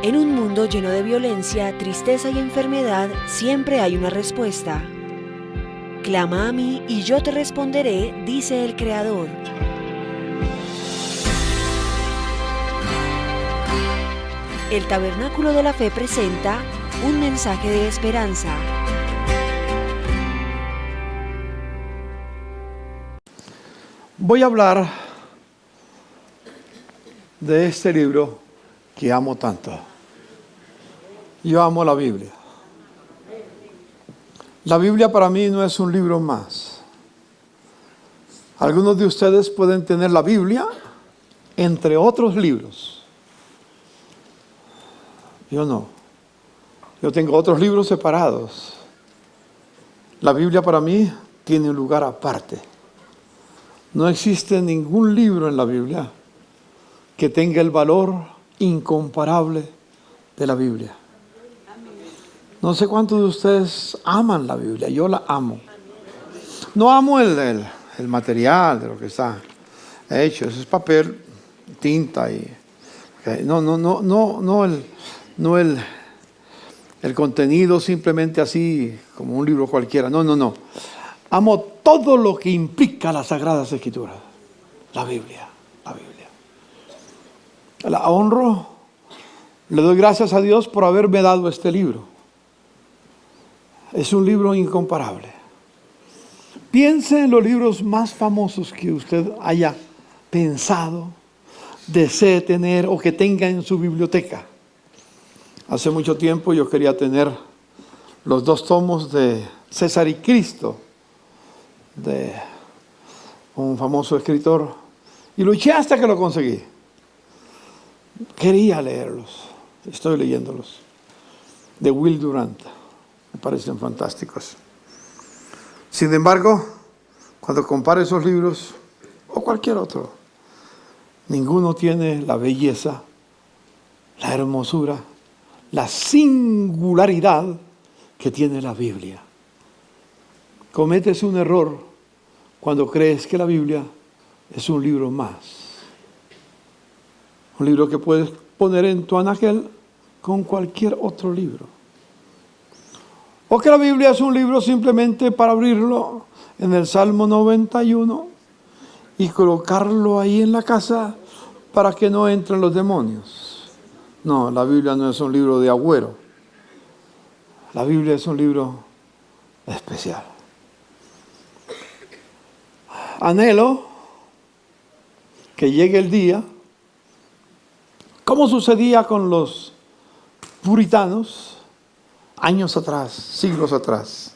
En un mundo lleno de violencia, tristeza y enfermedad, siempre hay una respuesta. Clama a mí y yo te responderé, dice el Creador. El Tabernáculo de la Fe presenta un mensaje de esperanza. Voy a hablar de este libro que amo tanto. Yo amo la Biblia. La Biblia para mí no es un libro más. Algunos de ustedes pueden tener la Biblia entre otros libros. Yo no. Yo tengo otros libros separados. La Biblia para mí tiene un lugar aparte. No existe ningún libro en la Biblia que tenga el valor incomparable de la Biblia. No sé cuántos de ustedes aman la Biblia. Yo la amo. No amo el material de lo que está hecho. Eso es papel, tinta y no el contenido simplemente así como un libro cualquiera. No. Amo todo lo que implica las Sagradas Escrituras. La Biblia. La honro. Le doy gracias a Dios por haberme dado este libro. Es un libro incomparable. Piense en los libros más famosos que usted haya pensado, desee tener o que tenga en su biblioteca. Hace mucho tiempo yo quería tener los 2 tomos de César y Cristo, de un famoso escritor, y luché hasta que lo conseguí. Quería leerlos, estoy leyéndolos, de Will Durant. Me parecen fantásticos. Sin embargo, cuando comparo esos libros o cualquier otro, ninguno tiene la belleza, la hermosura, la singularidad que tiene la Biblia. Cometes un error cuando crees que la Biblia es un libro más. Un libro que puedes poner en tu anaquel con cualquier otro libro. O que la Biblia es un libro simplemente para abrirlo en el Salmo 91 y colocarlo ahí en la casa para que no entren los demonios. No, la Biblia no es un libro de agüero. La Biblia es un libro especial. Anhelo que llegue el día, como sucedía con los puritanos, años atrás, siglos atrás.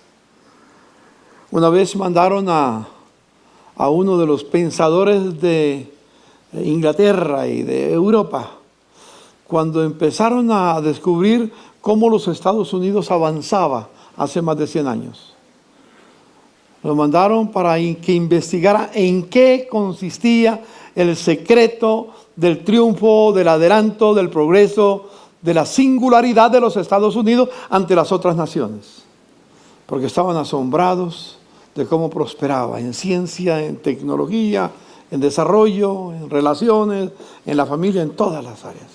Una vez mandaron a uno de los pensadores de Inglaterra y de Europa, cuando empezaron a descubrir cómo los Estados Unidos avanzaba hace más de 100 años. Lo mandaron para que investigara en qué consistía el secreto del triunfo, del adelanto, del progreso, de la singularidad de los Estados Unidos ante las otras naciones. Porque estaban asombrados de cómo prosperaba en ciencia, en tecnología, en desarrollo, en relaciones, en la familia, en todas las áreas.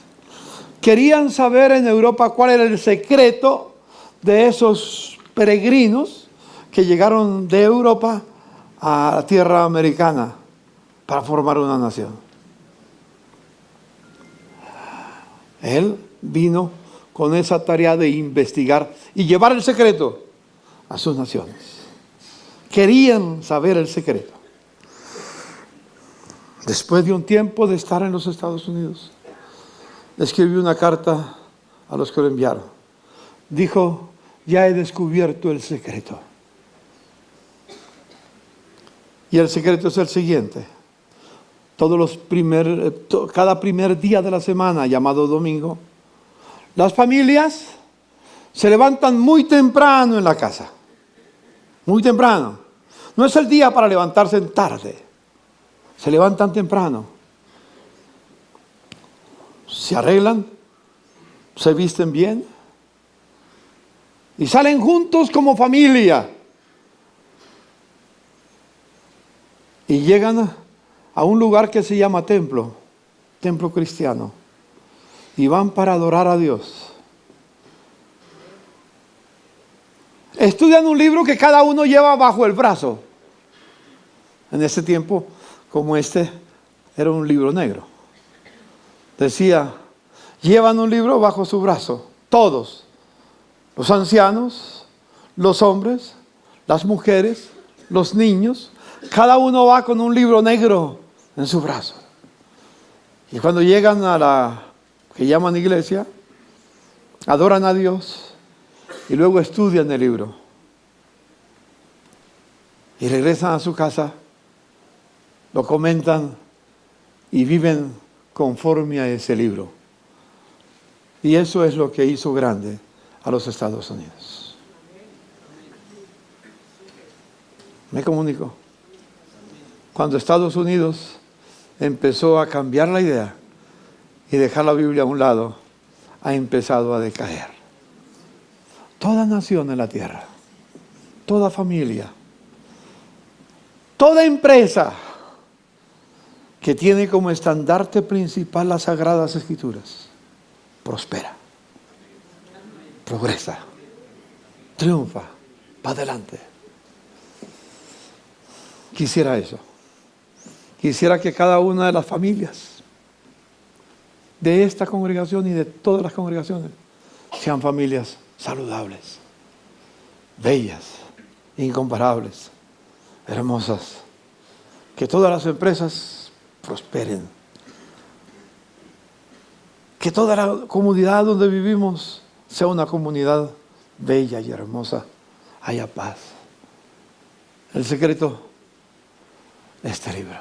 Querían saber en Europa cuál era el secreto de esos peregrinos que llegaron de Europa a la tierra americana para formar una nación. Él vino con esa tarea de investigar y llevar el secreto a sus naciones. Querían saber el secreto. Después de un tiempo de estar en los Estados Unidos, escribió una carta a los que lo enviaron. Dijo: ya he descubierto el secreto. Y el secreto es el siguiente. Cada primer día de la semana, llamado domingo, las familias se levantan muy temprano en la casa. Muy temprano. No es el día para levantarse tarde. Se levantan temprano. Se arreglan, se visten bien y salen juntos como familia. Y llegan a un lugar que se llama templo cristiano. y van para adorar a Dios. Estudian un libro que cada uno lleva bajo el brazo. En ese tiempo, como este, era un libro negro. Decía, llevan un libro bajo su brazo, todos, los ancianos, los hombres, las mujeres, los niños, cada uno va con un libro negro en su brazo. Y cuando llegan a la que llaman iglesia, adoran a Dios y luego estudian el libro. Y regresan a su casa, lo comentan y viven conforme a ese libro. Y eso es lo que hizo grande a los Estados Unidos. Me comunico. Cuando Estados Unidos empezó a cambiar la idea y dejar la Biblia a un lado, ha empezado a decaer. Toda nación en la tierra, toda familia, toda empresa que tiene como estandarte principal las Sagradas Escrituras, prospera, progresa, triunfa, va adelante. Quisiera eso. Quisiera que cada una de las familias de esta congregación y de todas las congregaciones sean familias saludables, bellas, incomparables, hermosas. Que todas las empresas prosperen. Que toda la comunidad donde vivimos sea una comunidad bella y hermosa. Haya paz. El secreto de este libro.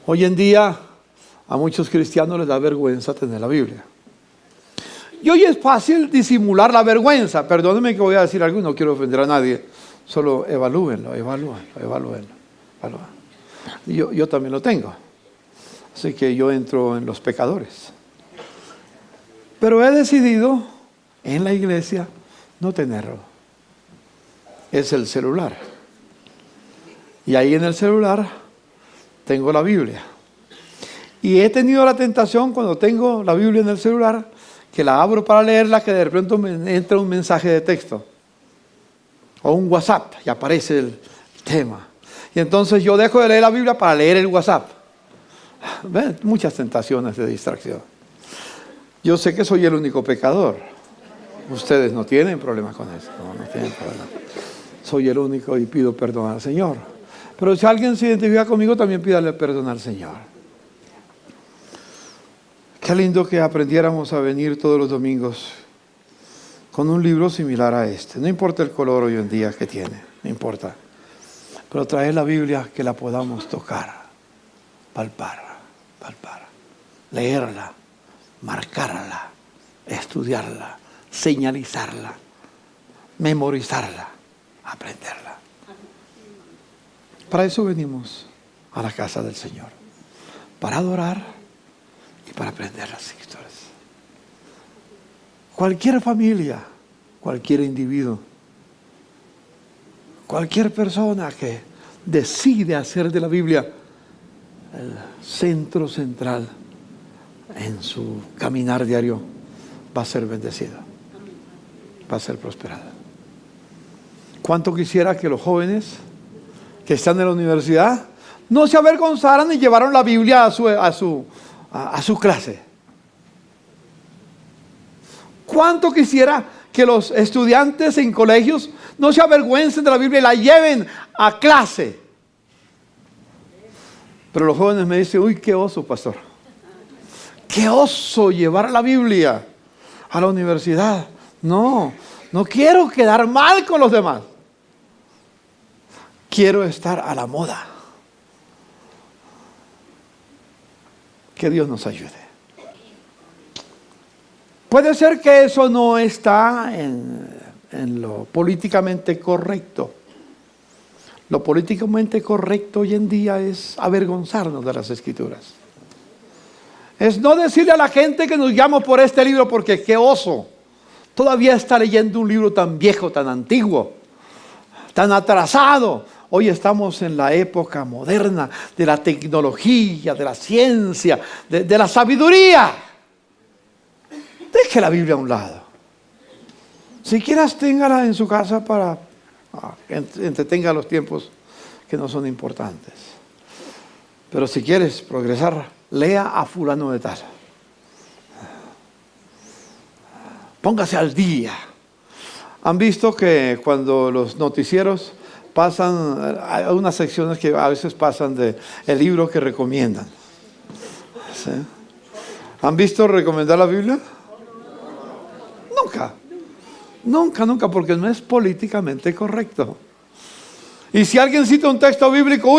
Hoy en día a muchos cristianos les da vergüenza tener la Biblia. Y hoy es fácil disimular la vergüenza. Perdónenme que voy a decir algo, no quiero ofender a nadie. Solo evalúenlo. Yo también lo tengo. Así que yo entro en los pecadores. Pero he decidido en la iglesia no tenerlo. Es el celular. Y ahí en el celular tengo la Biblia. Y he tenido la tentación cuando tengo la Biblia en el celular, que la abro para leerla, que de repente me entra un mensaje de texto. O un WhatsApp y aparece el tema. Y entonces yo dejo de leer la Biblia para leer el WhatsApp. ¿Ven? Muchas tentaciones de distracción. Yo sé que soy el único pecador. Ustedes no tienen problemas con eso. No tienen problema. Soy el único y pido perdón al Señor. Pero si alguien se identifica conmigo, también pídale perdón al Señor. Qué lindo que aprendiéramos a venir todos los domingos con un libro similar a este. No importa el color hoy en día que tiene, no importa. Pero traer la Biblia que la podamos tocar, palpar, leerla, marcarla, estudiarla, señalizarla, memorizarla, aprenderla. Para eso venimos a la casa del Señor, para adorar y para aprender las Escrituras. Cualquier familia, cualquier individuo, cualquier persona que decide hacer de la Biblia el centro central en su caminar diario, va a ser bendecido, va a ser prosperado. ¿Cuánto quisiera que los jóvenes que están en la universidad no se avergonzaran y llevaron la Biblia a su clase? ¿Cuánto quisiera que los estudiantes en colegios no se avergüencen de la Biblia y la lleven a clase? Pero los jóvenes me dicen, uy, qué oso, pastor. Qué oso llevar la Biblia a la universidad. No quiero quedar mal con los demás. Quiero estar a la moda. Que Dios nos ayude. Puede ser que eso no está en lo políticamente correcto. Lo políticamente correcto hoy en día es avergonzarnos de las Escrituras. Es no decirle a la gente que nos guiamos por este libro porque qué oso. Todavía está leyendo un libro tan viejo, tan antiguo, tan atrasado. Hoy estamos en la época moderna de la tecnología, de la ciencia, de la sabiduría. deje la Biblia a un lado. Si quieras, téngala en su casa para que entretenga los tiempos que no son importantes. Pero si quieres progresar, lea a fulano de tal. Póngase al día. ¿Han visto que cuando los noticieros pasan, hay unas secciones que a veces pasan de el libro que recomiendan? ¿Sí? ¿Han visto recomendar la Biblia? Nunca, porque no es políticamente correcto. Y si alguien cita un texto bíblico,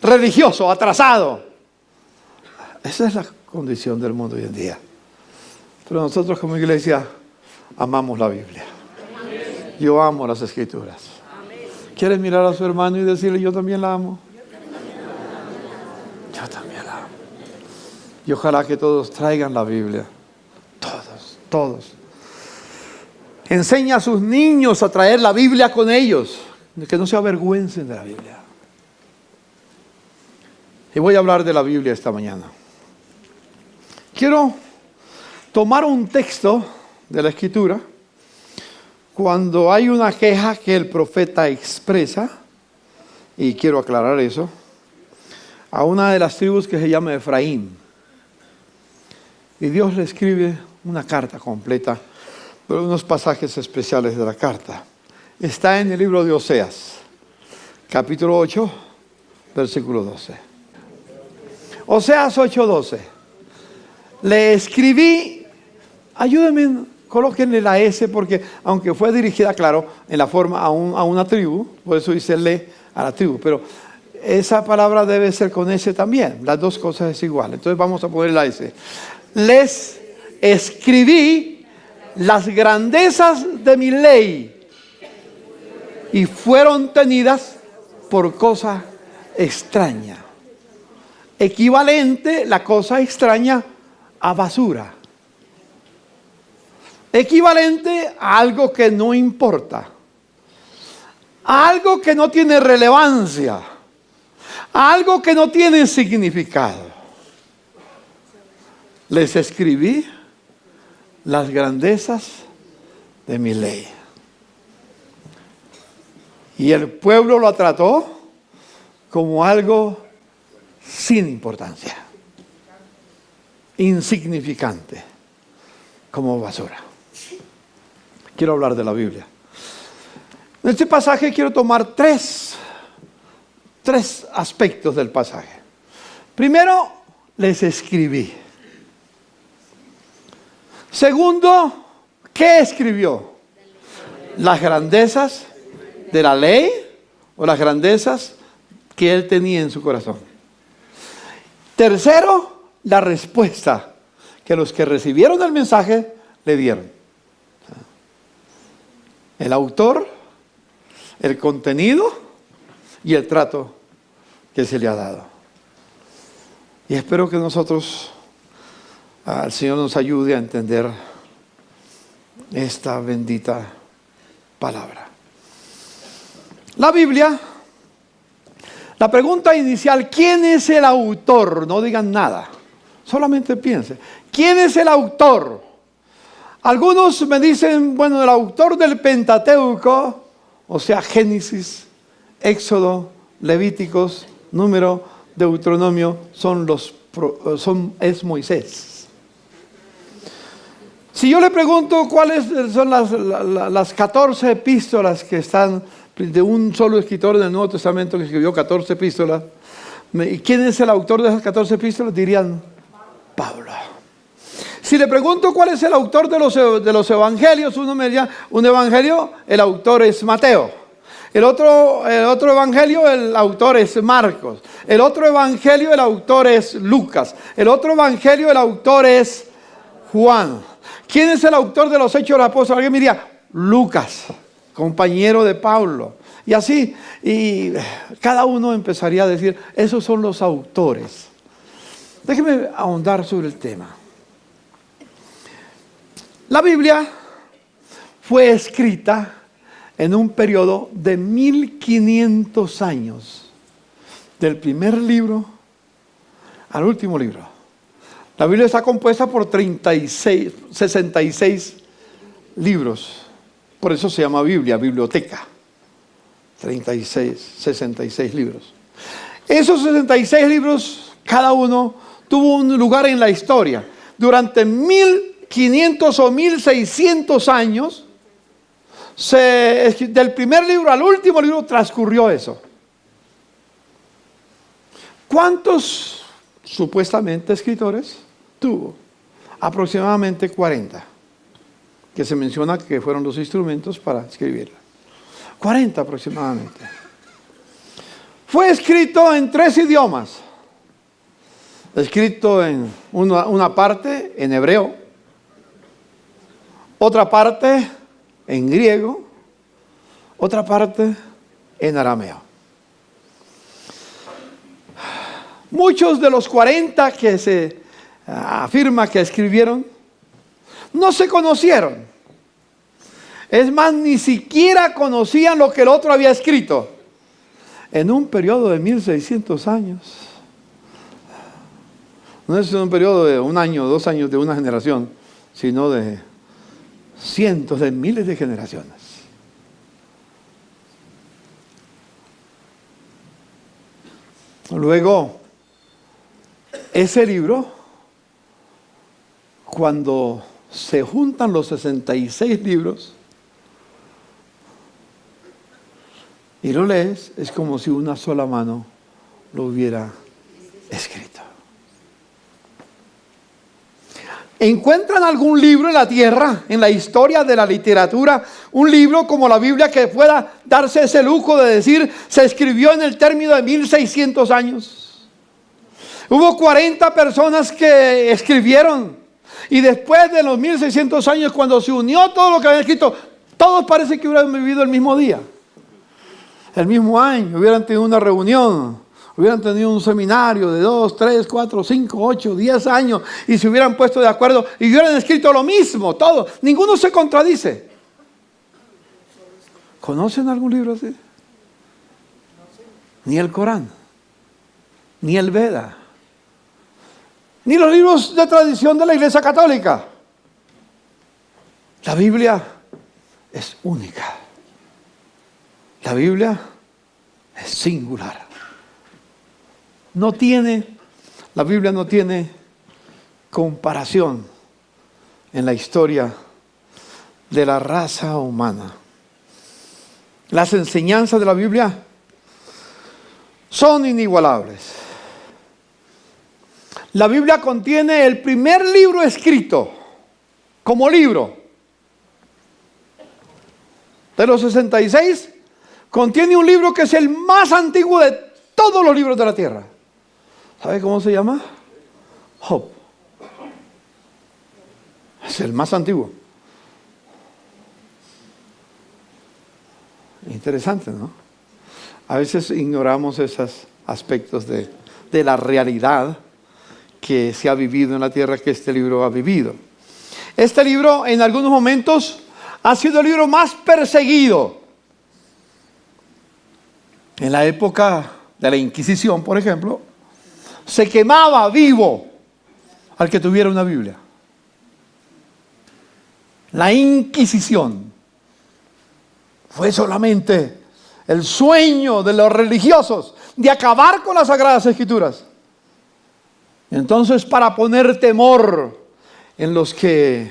religioso, atrasado. Esa es la condición del mundo hoy en día. Pero nosotros como iglesia amamos la Biblia. Yo amo las Escrituras. ¿Quieres mirar a su hermano y decirle, yo también la amo? Yo también la amo. Y ojalá que todos traigan la Biblia. Todos. Enseña a sus niños a traer la Biblia con ellos. Que no se avergüencen de la Biblia. Y voy a hablar de la Biblia esta mañana. Quiero tomar un texto de la Escritura cuando hay una queja que el profeta expresa, y quiero aclarar eso, a una de las tribus que se llama Efraín. Y Dios le escribe una carta completa, pero unos pasajes especiales de la carta. Está en el libro de Oseas, capítulo 8, versículo 12. Oseas 8:12. Le escribí, ayúdenme, colóquenle la S, porque aunque fue dirigida, claro, en la forma a una tribu, por eso dice le a la tribu, pero esa palabra debe ser con S también, las dos cosas es igual. Entonces vamos a poner la S. Les escribí las grandezas de mi ley y fueron tenidas por cosa extraña. Equivalente la cosa extraña a basura. Equivalente a algo que no importa. A algo que no tiene relevancia. A algo que no tiene significado. Les escribí las grandezas de mi ley. Y el pueblo lo trató como algo sin importancia, insignificante, como basura. Quiero hablar de la Biblia. En este pasaje quiero tomar tres aspectos del pasaje. Primero, les escribí. Segundo, ¿qué escribió? Las grandezas de la ley o las grandezas que él tenía en su corazón. Tercero, la respuesta que los que recibieron el mensaje le dieron. El autor, el contenido y el trato que se le ha dado. Y espero que nosotros, el Señor nos ayude a entender esta bendita palabra. La Biblia, la pregunta inicial, ¿quién es el autor? No digan nada, solamente piensen. ¿Quién es el autor? Algunos me dicen, bueno, el autor del Pentateuco, o sea, Génesis, Éxodo, Levíticos, Número, Deuteronomio, es Moisés. Si yo le pregunto cuáles son las 14 epístolas que están de un solo escritor del Nuevo Testamento que escribió 14 epístolas, ¿y quién es el autor de esas 14 epístolas? Dirían Pablo. Si le pregunto cuál es el autor de los evangelios, uno me diría, un evangelio, el autor es Mateo. El otro evangelio, el autor es Marcos. El otro evangelio, el autor es Lucas. El otro evangelio, el autor es Juan. ¿Quién es el autor de los Hechos de los Apóstoles? Alguien me diría, Lucas, compañero de Pablo. Y así, y cada uno empezaría a decir, esos son los autores. Déjeme ahondar sobre el tema. La Biblia fue escrita en un periodo de 1500 años, del primer libro al último libro. La Biblia está compuesta por 66 libros. Por eso se llama Biblia, biblioteca. 66 libros. Esos 66 libros, cada uno tuvo un lugar en la historia. Durante 1500 o 1600 años, del primer libro al último libro transcurrió eso. ¿Cuántos supuestamente escritores tuvo? Aproximadamente 40, que se menciona que fueron los instrumentos para escribirla. 40 aproximadamente. Fue escrito en 3 idiomas. Escrito en una parte en hebreo, otra parte en griego, otra parte en arameo. Muchos de los 40 que se afirma que escribieron no se conocieron. Es más, ni siquiera conocían lo que el otro había escrito. En un periodo de 1600 años. No es un periodo de 1 año, 2 años de una generación, sino de cientos de miles de generaciones. Luego, ese libro, cuando se juntan los 66 libros y lo lees, es como si una sola mano lo hubiera escrito. ¿Encuentran algún libro en la tierra, en la historia de la literatura, un libro como la Biblia que pueda darse ese lujo de decir se escribió en el término de 1600 años? Hubo 40 personas que escribieron y después de los 1600 años, cuando se unió todo lo que habían escrito, todos parece que hubieran vivido el mismo día, el mismo año, hubieran tenido una reunión, hubieran tenido un seminario de 2, 3, 4, 5, 8, 10 años y se hubieran puesto de acuerdo y hubieran escrito lo mismo, todo. Ninguno se contradice. ¿Conocen algún libro así? Ni el Corán, ni el Veda, ni los libros de tradición de la Iglesia Católica. La Biblia es única. La Biblia es singular. La Biblia no tiene comparación en la historia de la raza humana. Las enseñanzas de la Biblia son inigualables. La Biblia contiene el primer libro escrito como libro. De los 66, contiene un libro que es el más antiguo de todos los libros de la tierra. ¿Sabe cómo se llama? Job. Es el más antiguo. Interesante, ¿no? A veces ignoramos esos aspectos de la realidad que se ha vivido en la tierra, que este libro ha vivido. Este libro en algunos momentos ha sido el libro más perseguido. En la época de la Inquisición, por ejemplo, se quemaba vivo al que tuviera una Biblia. La Inquisición fue solamente el sueño de los religiosos de acabar con las Sagradas Escrituras. Entonces, para poner temor en los que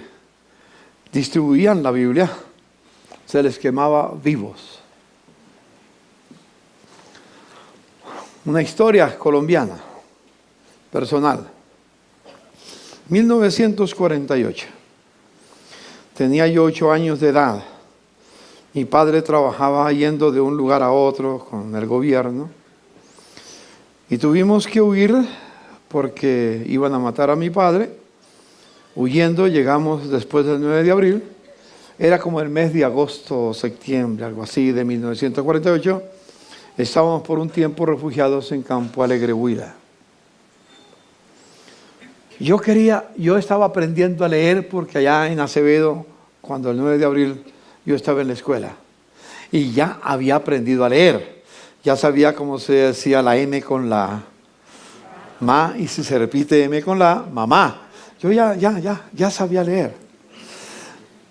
distribuían la Biblia, se les quemaba vivos. Una historia colombiana, personal. 1948. Tenía yo 8 años de edad. Mi padre trabajaba yendo de un lugar a otro con el gobierno. Y tuvimos que huir porque iban a matar a mi padre. Huyendo, llegamos después del 9 de abril. Era como el mes de agosto o septiembre, algo así, de 1948. Estábamos por un tiempo refugiados en Campo Alegre, Huila. Yo estaba aprendiendo a leer porque allá en Acevedo, cuando el 9 de abril yo estaba en la escuela. Y ya había aprendido a leer. Ya sabía cómo se decía la M con la Ma, y si se repite M con la, mamá. Yo ya sabía leer.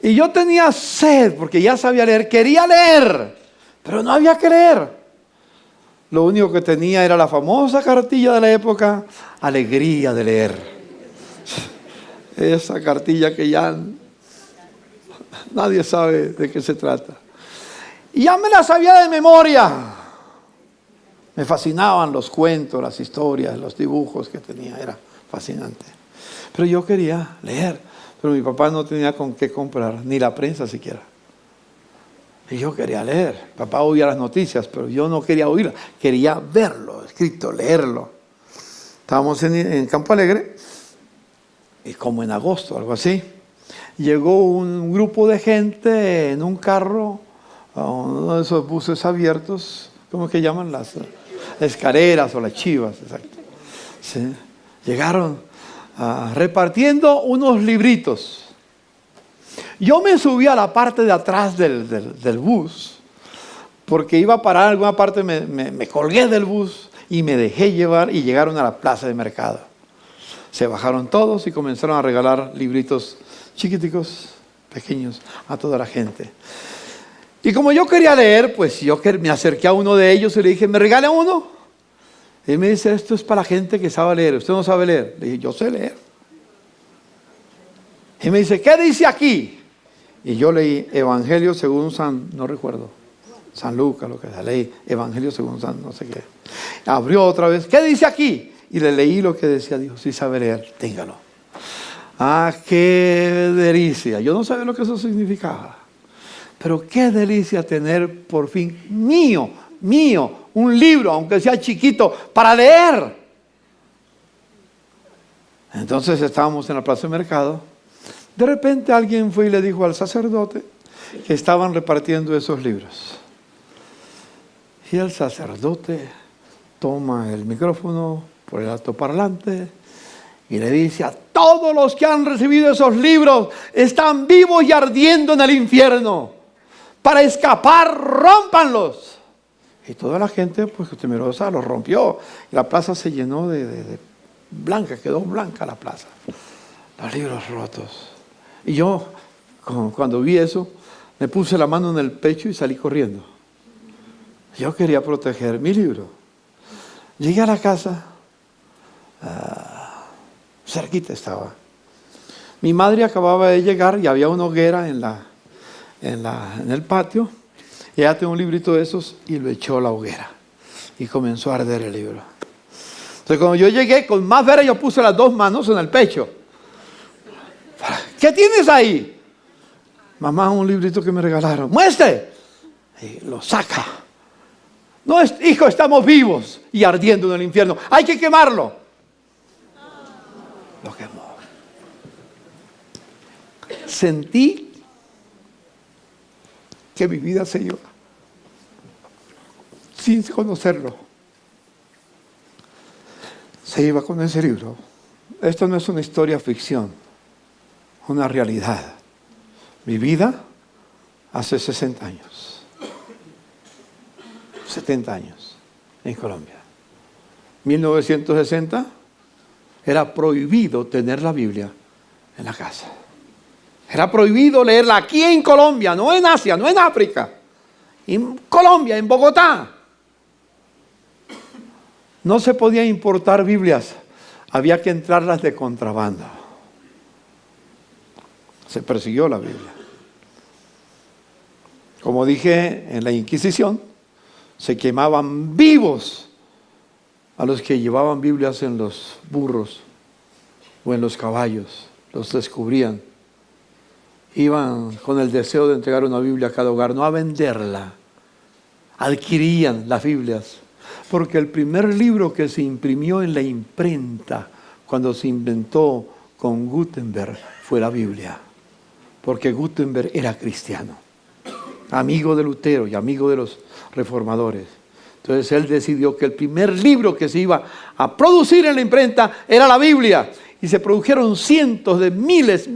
Y yo tenía sed porque ya sabía leer, quería leer, pero no había que leer. Lo único que tenía era la famosa cartilla de la época, alegría de leer. Esa cartilla que ya nadie sabe de qué se trata. Y ya me la sabía de memoria. Me fascinaban los cuentos, las historias, los dibujos que tenía, era fascinante. Pero yo quería leer, pero mi papá no tenía con qué comprar, ni la prensa siquiera. Y yo quería leer. Papá oía las noticias, pero yo no quería oírlas, quería verlo, escrito, leerlo. Estábamos en Campo Alegre, y como en agosto, algo así, llegó un grupo de gente en un carro, uno de esos buses abiertos, ¿cómo que llaman? Las escaleras o las chivas, exacto. Sí. Llegaron repartiendo unos libritos. Yo me subí a la parte de atrás del bus, porque iba a parar en alguna parte, me colgué del bus y me dejé llevar y llegaron a la plaza de mercado. Se bajaron todos y comenzaron a regalar libritos chiquiticos, pequeños, a toda la gente. Y como yo quería leer, pues yo me acerqué a uno de ellos y le dije, ¿me regala uno? Y él me dice, esto es para la gente que sabe leer. ¿Usted no sabe leer? Le dije, yo sé leer. Y me dice, ¿qué dice aquí? Y yo leí Evangelio según no recuerdo, San Lucas, lo que sea, leí Evangelio según San, no sé qué. Abrió otra vez, ¿qué dice aquí? Y le leí lo que decía, dijo, si sabe leer, téngalo. Ah, qué delicia. Yo no sabía lo que eso significaba. Pero qué delicia tener por fin mío, un libro, aunque sea chiquito, para leer. Entonces estábamos en la plaza de mercado. De repente alguien fue y le dijo al sacerdote que estaban repartiendo esos libros. Y el sacerdote toma el micrófono por el altoparlante y le dice, a todos los que han recibido esos libros están vivos y ardiendo en el infierno. Para escapar, rómpanlos. Y toda la gente, pues temerosa, los rompió. Y la plaza se llenó de blanca, quedó blanca la plaza. Los libros rotos. Y yo, cuando vi eso, me puse la mano en el pecho y salí corriendo. Yo quería proteger mi libro. Llegué a la casa, cerquita estaba. Mi madre acababa de llegar y había una hoguera en el patio. Y ella tenía un librito de esos y lo echó a la hoguera. Y comenzó a arder el libro. Entonces cuando yo llegué, con más vera yo puse las dos manos en el pecho. ¿Qué tienes ahí? Mamá, un librito que me regalaron. ¡Muestre! Y lo saca. No, hijo, estamos vivos y ardiendo en el infierno. Hay que quemarlo. Lo quemó. Sentí que mi vida se iba sin conocerlo. Se iba con ese libro. Esto no es una historia ficción, una realidad. Mi vida hace 60 años, 70 años en Colombia. 1960 era prohibido tener la Biblia en la casa. Era prohibido leerla aquí en Colombia, no en Asia, no en África. En Colombia, en Bogotá. No se podía importar Biblias, había que entrarlas de contrabando. Se persiguió la Biblia. Como dije, en la Inquisición se quemaban vivos a los que llevaban Biblias en los burros o en los caballos. Los descubrían. Iban con el deseo de entregar una Biblia a cada hogar, no a venderla. Adquirían las Biblias. Porque el primer libro que se imprimió en la imprenta cuando se inventó con Gutenberg fue la Biblia. Porque Gutenberg era cristiano, amigo de Lutero y amigo de los reformadores. Entonces él decidió que el primer libro que se iba a producir en la imprenta era la Biblia. Y se produjeron cientos de miles,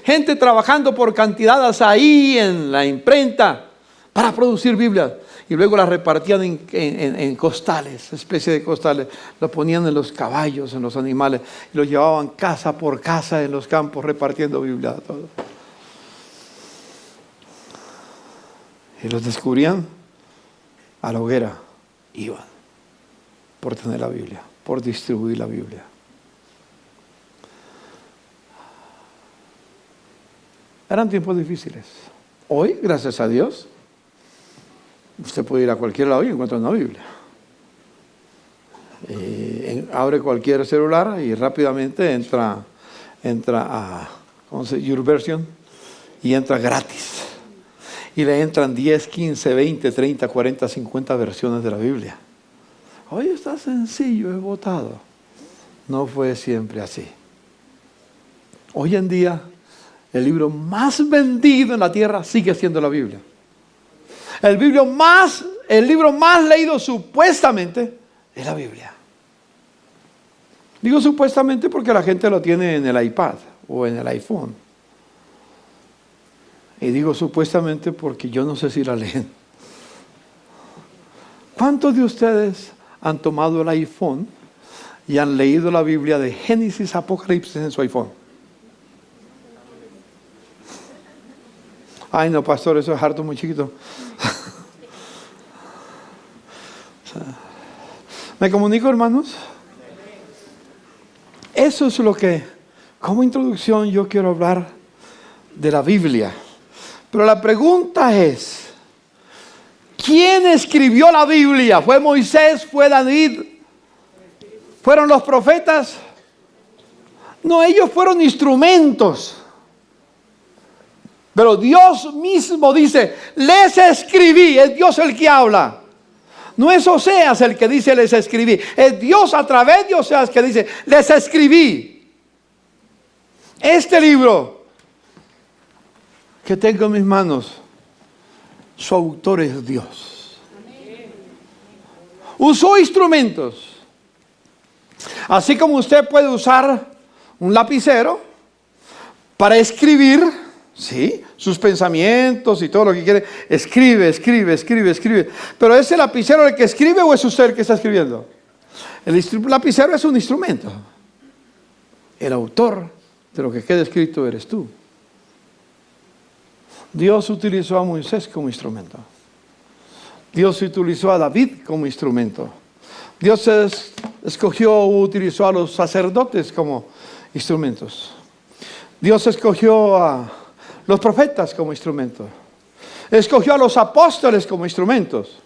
gente trabajando por cantidades ahí en la imprenta para producir Biblias. y luego las repartían en costales, especie de costales. Lo ponían en los caballos, en los animales, y los llevaban casa por casa en los campos repartiendo Biblia a todos. Y los descubrían, a la hoguera iban por tener la Biblia, por distribuir la Biblia. Eran tiempos difíciles. Hoy, gracias a Dios, usted puede ir a cualquier lado y encuentra una Biblia. Abre cualquier celular y rápidamente entra a YouVersion y entra gratis. Y le entran 10, 15, 20, 30, 40, 50 versiones de la Biblia. Hoy está sencillo, es votado. No fue siempre así. Hoy en día, el libro más vendido en la tierra sigue siendo la Biblia. El libro más leído supuestamente es la Biblia. Digo supuestamente porque la gente lo tiene en el iPad o en el iPhone. Y digo supuestamente porque yo no sé si la leen. ¿Cuántos de ustedes han tomado el iPhone y han leído la Biblia de Génesis, Apocalipsis en su iPhone? Ay, no, pastor, eso es harto muy chiquito. ¿Me comunico, hermanos? Eso es lo que, como introducción, yo quiero hablar de la Biblia. Pero la pregunta es, ¿quién escribió la Biblia? ¿Fue Moisés? ¿Fue David? ¿Fueron los profetas? No, ellos fueron instrumentos. Pero Dios mismo dice, les escribí, es Dios el que habla. No es Oseas el que dice les escribí, es Dios a través de Oseas que dice les escribí. Este libro que tengo en mis manos, su autor es Dios. Usó instrumentos. Así como usted puede usar un lapicero para escribir, ¿sí?, sus pensamientos y todo lo que quiere. Escribe. Pero ¿es el lapicero el que escribe o es usted el que está escribiendo? El lapicero es un instrumento. El autor de lo que queda escrito eres tú. Dios utilizó a Moisés como instrumento. Dios utilizó a David como instrumento. Dios escogió o utilizó a los sacerdotes como instrumentos. Dios escogió a los profetas como instrumentos. Escogió a los apóstoles como instrumentos.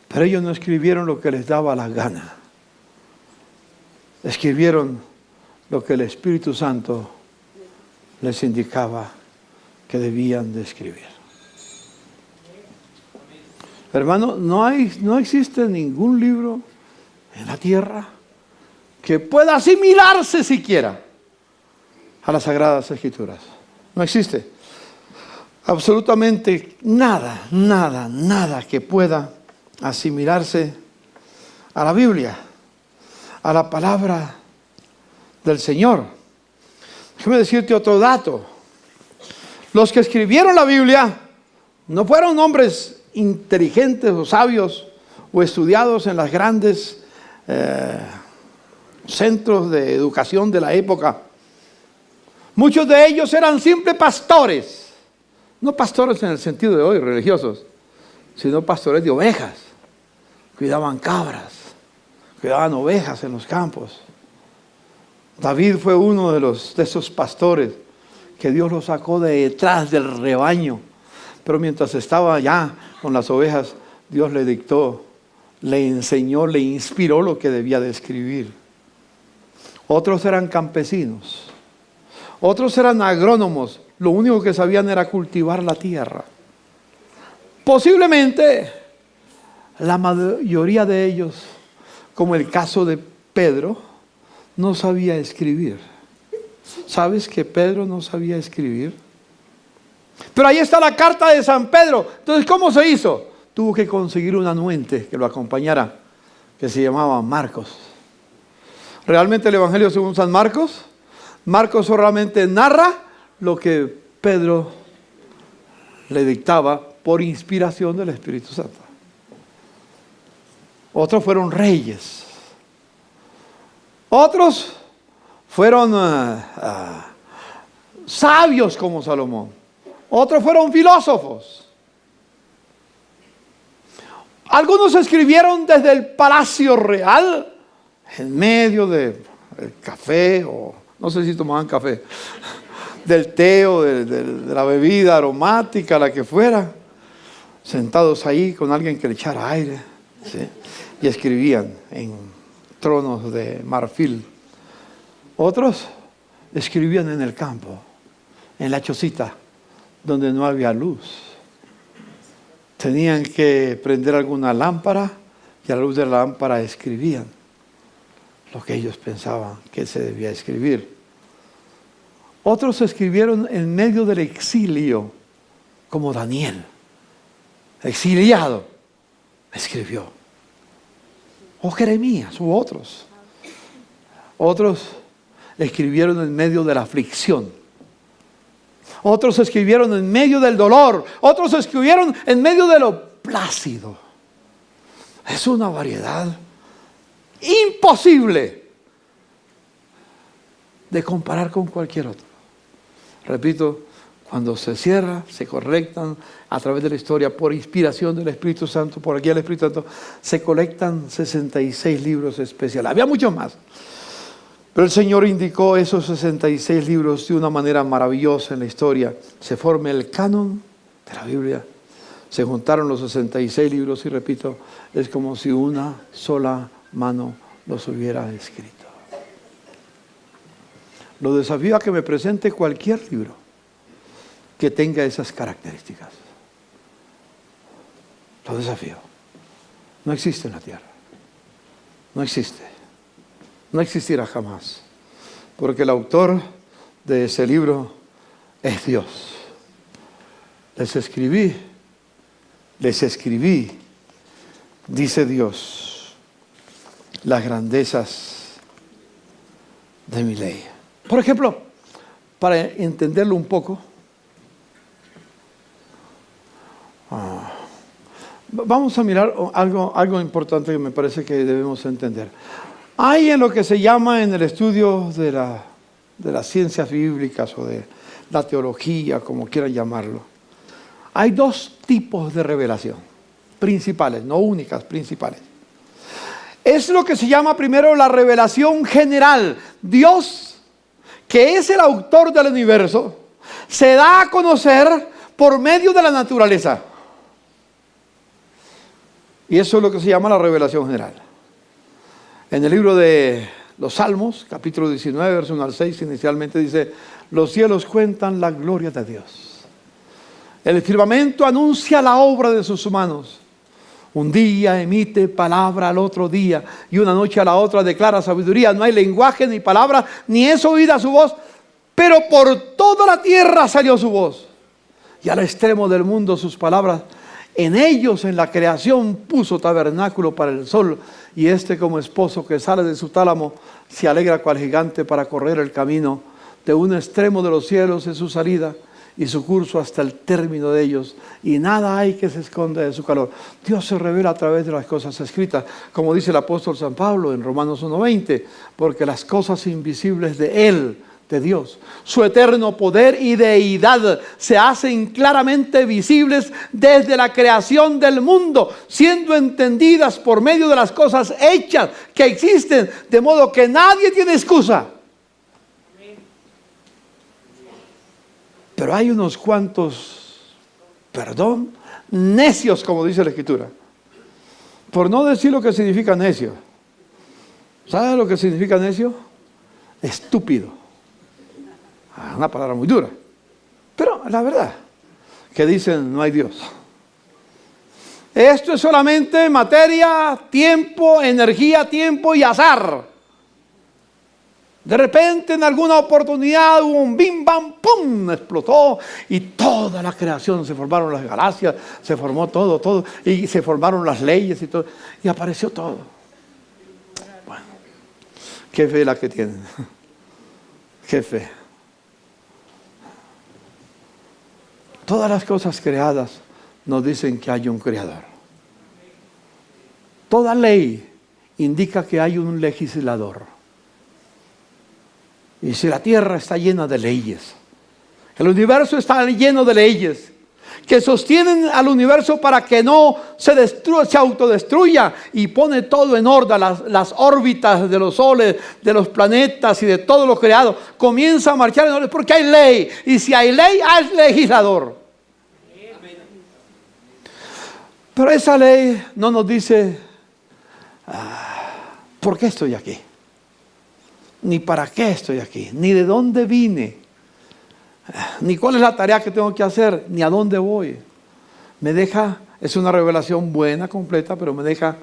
Pero ellos no escribieron lo que les daba la gana. Escribieron lo que el Espíritu Santo les indicaba que debían de escribir. Hermano, no existe ningún libro en la tierra que pueda asimilarse siquiera a las Sagradas Escrituras. No existe. Absolutamente nada que pueda asimilarse a la Biblia, a la palabra del Señor. Déjame decirte otro dato. Los que escribieron la Biblia no fueron hombres inteligentes o sabios o estudiados en los grandes centros de educación de la época. Muchos de ellos eran simples pastores. No pastores en el sentido de hoy, religiosos, sino pastores de ovejas. Cuidaban cabras, cuidaban ovejas en los campos. David fue uno de esos pastores que Dios lo sacó de detrás del rebaño. Pero mientras estaba allá con las ovejas, Dios le dictó, le enseñó, le inspiró lo que debía de escribir. Otros eran campesinos. Otros eran agrónomos. Lo único que sabían era cultivar la tierra. Posiblemente la mayoría de ellos, como el caso de Pedro, no sabía escribir. ¿Sabes que Pedro no sabía escribir? Pero ahí está la carta de San Pedro. Entonces, ¿cómo se hizo? Tuvo que conseguir un anuente que lo acompañara, que se llamaba Marcos. Realmente el Evangelio según San Marcos, Marcos solamente narra lo que Pedro le dictaba por inspiración del Espíritu Santo. Otros fueron reyes. Otros fueron sabios como Salomón. Otros fueron filósofos. Algunos escribieron desde el palacio real, en medio del café, o no sé si tomaban café, del té o de la bebida aromática, la que fuera, sentados ahí con alguien que le echara aire, ¿sí? Y escribían en tronos de marfil. Otros escribían en el campo, en la chocita, donde no había luz. Tenían que prender alguna lámpara y a la luz de la lámpara escribían lo que ellos pensaban que se debía escribir. Otros escribieron en medio del exilio, como Daniel, exiliado, escribió. O Jeremías u otros. Otros escribieron en medio de la aflicción. Otros escribieron en medio del dolor. Otros escribieron en medio de lo plácido. Es una variedad imposible de comparar con cualquier otro. Repito, cuando se cierra, se correctan a través de la historia por inspiración del Espíritu Santo, por aquí el Espíritu Santo, se colectan 66 libros especiales. Había muchos más. Pero el Señor indicó esos 66 libros de una manera maravillosa en la historia. Se forma el canon de la Biblia. Se juntaron los 66 libros y repito, es como si una sola mano los hubiera escrito. Lo desafío a que me presente cualquier libro que tenga esas características. Lo desafío. No existe en la tierra. No existe. No existirá jamás. Porque el autor de ese libro es Dios. Les escribí, dice Dios, las grandezas de mi ley. Por ejemplo, para entenderlo un poco, vamos a mirar algo importante que me parece que debemos entender. Hay en lo que se llama en el estudio de las ciencias bíblicas o de la teología, como quieran llamarlo, hay dos tipos de revelación principales, no únicas, principales. Es lo que se llama primero la revelación general. Dios, que es el autor del universo, se da a conocer por medio de la naturaleza. Y eso es lo que se llama la revelación general. En el libro de los Salmos, capítulo 19, verso 1 al 6, inicialmente dice: los cielos cuentan la gloria de Dios. El firmamento anuncia la obra de sus manos. Un día emite palabra al otro día y una noche a la otra declara sabiduría. No hay lenguaje ni palabra, ni es oída su voz, pero por toda la tierra salió su voz. Y al extremo del mundo sus palabras. En ellos, en la creación, puso tabernáculo para el sol, y como esposo que sale de su tálamo, se alegra cual gigante para correr el camino. De un extremo de los cielos es su salida, y su curso hasta el término de ellos, y nada hay que se esconda de su calor. Dios se revela a través de las cosas escritas, como dice el apóstol San Pablo en Romanos 1:20, porque las cosas invisibles de Él, de Dios, su eterno poder y deidad se hacen claramente visibles desde la creación del mundo, siendo entendidas por medio de las cosas hechas que existen, de modo que nadie tiene excusa. Pero hay unos cuantos, necios, como dice la Escritura. Por no decir lo que significa necio. ¿Sabe lo que significa necio? Estúpido. Una palabra muy dura. Pero la verdad, que dicen no hay Dios. Esto es solamente materia, tiempo, energía, tiempo y azar. De repente en alguna oportunidad hubo un bim bam pum, explotó y toda la creación, se formaron las galaxias, se formó todo y se formaron las leyes y todo y apareció todo. Bueno, qué fe la que tienen. Qué fe. Todas las cosas creadas nos dicen que hay un creador. Toda ley indica que hay un legislador. Y si la tierra está llena de leyes, el universo está lleno de leyes que sostienen al universo para que no se autodestruya, y pone todo en orden, las órbitas de los soles, de los planetas y de todo lo creado, comienza a marchar en orden porque hay ley, y si hay ley hay legislador. Pero esa ley no nos dice ¿por qué estoy aquí? Ni para qué estoy aquí, ni de dónde vine, ni cuál es la tarea que tengo que hacer, ni a dónde voy. Me deja, es una revelación buena, completa, pero me deja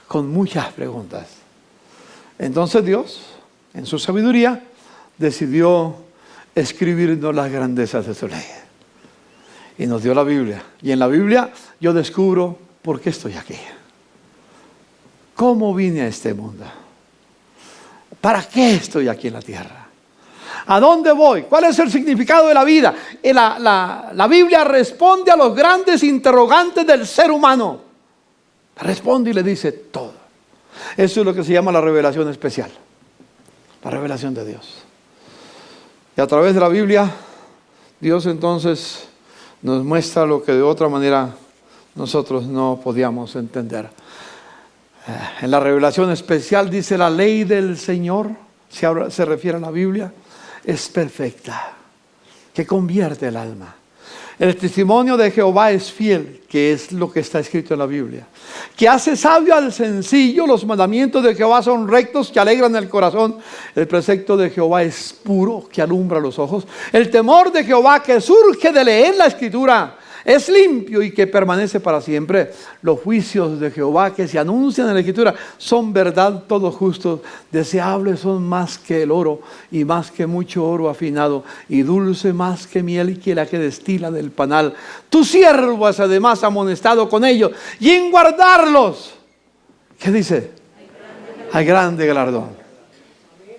con muchas preguntas. Entonces Dios, en su sabiduría, decidió escribirnos las grandezas de su ley. Y nos dio la Biblia. Y en la Biblia yo descubro por qué estoy aquí. ¿Cómo vine a este mundo? ¿Para qué estoy aquí en la tierra? ¿A dónde voy? ¿Cuál es el significado de la vida? La Biblia responde a los grandes interrogantes del ser humano. Responde y le dice todo. Eso es lo que se llama la revelación especial. La revelación de Dios. Y a través de la Biblia, Dios entonces nos muestra lo que de otra manera nosotros no podíamos entender. En la revelación especial dice: la ley del Señor, se refiere a la Biblia, es perfecta, que convierte el alma. El testimonio de Jehová es fiel, que es lo que está escrito en la Biblia, que hace sabio al sencillo. Los mandamientos de Jehová son rectos, que alegran el corazón. El precepto de Jehová es puro, que alumbra los ojos. El temor de Jehová, que surge de leer la Escritura, es limpio y que permanece para siempre. Los juicios de Jehová que se anuncian en la Escritura son verdad, todos justos. Deseables son más que el oro, y más que mucho oro afinado, y dulce más que miel y que la que destila del panal. Tu siervo es además amonestado con ellos, y en guardarlos, ¿qué dice? Hay grande galardón.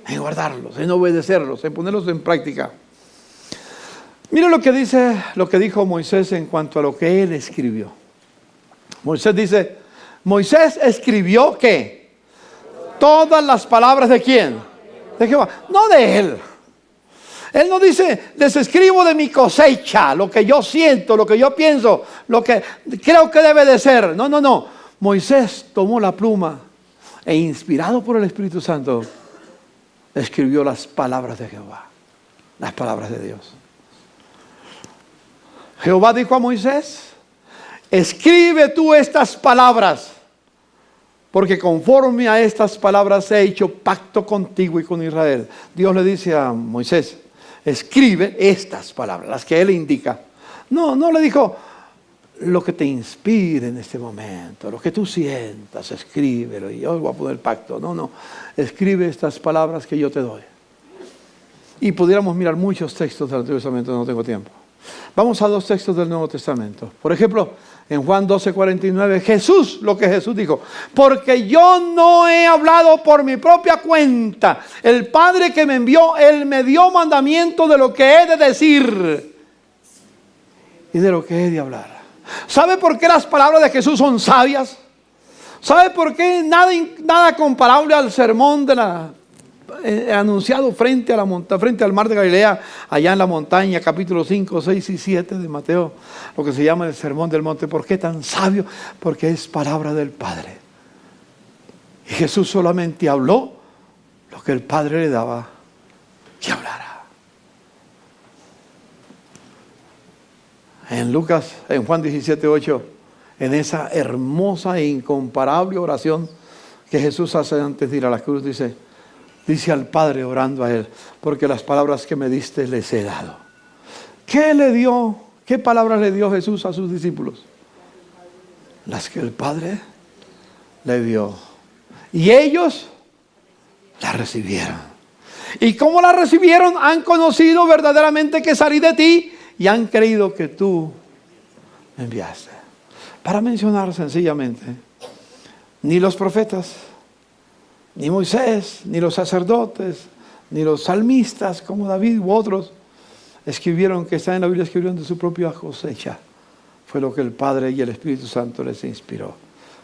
En guardarlos, en obedecerlos, en ponerlos en práctica. Mira lo que dice, lo que dijo Moisés en cuanto a lo que él escribió. Moisés dice: Moisés escribió ¿qué? Todas las palabras ¿de quién? De Jehová, no de él. Él no dice: les escribo de mi cosecha, lo que yo siento, lo que yo pienso, lo que creo que debe de ser. No, no, no. Moisés tomó la pluma e, inspirado por el Espíritu Santo, escribió las palabras de Jehová, las palabras de Dios. Jehová dijo a Moisés: escribe tú estas palabras, porque conforme a estas palabras he hecho pacto contigo y con Israel. Dios le dice a Moisés: escribe estas palabras, las que él indica. No le dijo lo que te inspire en este momento, lo que tú sientas, escríbelo y yo voy a poner pacto. No, escribe estas palabras que yo te doy. Y pudiéramos mirar muchos textos del Antiguo Testamento, no tengo tiempo. Vamos a 2 textos del Nuevo Testamento. Por ejemplo, en Juan 12:49, Jesús, lo que Jesús dijo: porque yo no he hablado por mi propia cuenta. El Padre que me envió, Él me dio mandamiento de lo que he de decir y de lo que he de hablar. ¿Sabe por qué las palabras de Jesús son sabias? ¿Sabe por qué nada comparable al sermón anunciado frente al mar de Galilea, allá en la montaña, capítulo 5, 6 y 7 de Mateo, lo que se llama el sermón del monte? ¿Por qué tan sabio? Porque es palabra del Padre. Y Jesús solamente habló lo que el Padre le daba que hablara. En Juan 17:8, en esa hermosa e incomparable oración que Jesús hace antes de ir a la cruz, dice al Padre, orando a Él: porque las palabras que me diste les he dado. ¿Qué le dio? ¿Qué palabras le dio Jesús a sus discípulos? Las que el Padre le dio. Y ellos las recibieron. ¿Y cómo las recibieron? Han conocido verdaderamente que salí de ti y han creído que tú me enviaste. Para mencionar sencillamente, ni los profetas, ni Moisés, ni los sacerdotes, ni los salmistas como David u otros escribieron, que está en la Biblia, escribieron de su propia cosecha. Fue lo que el Padre y el Espíritu Santo les inspiró.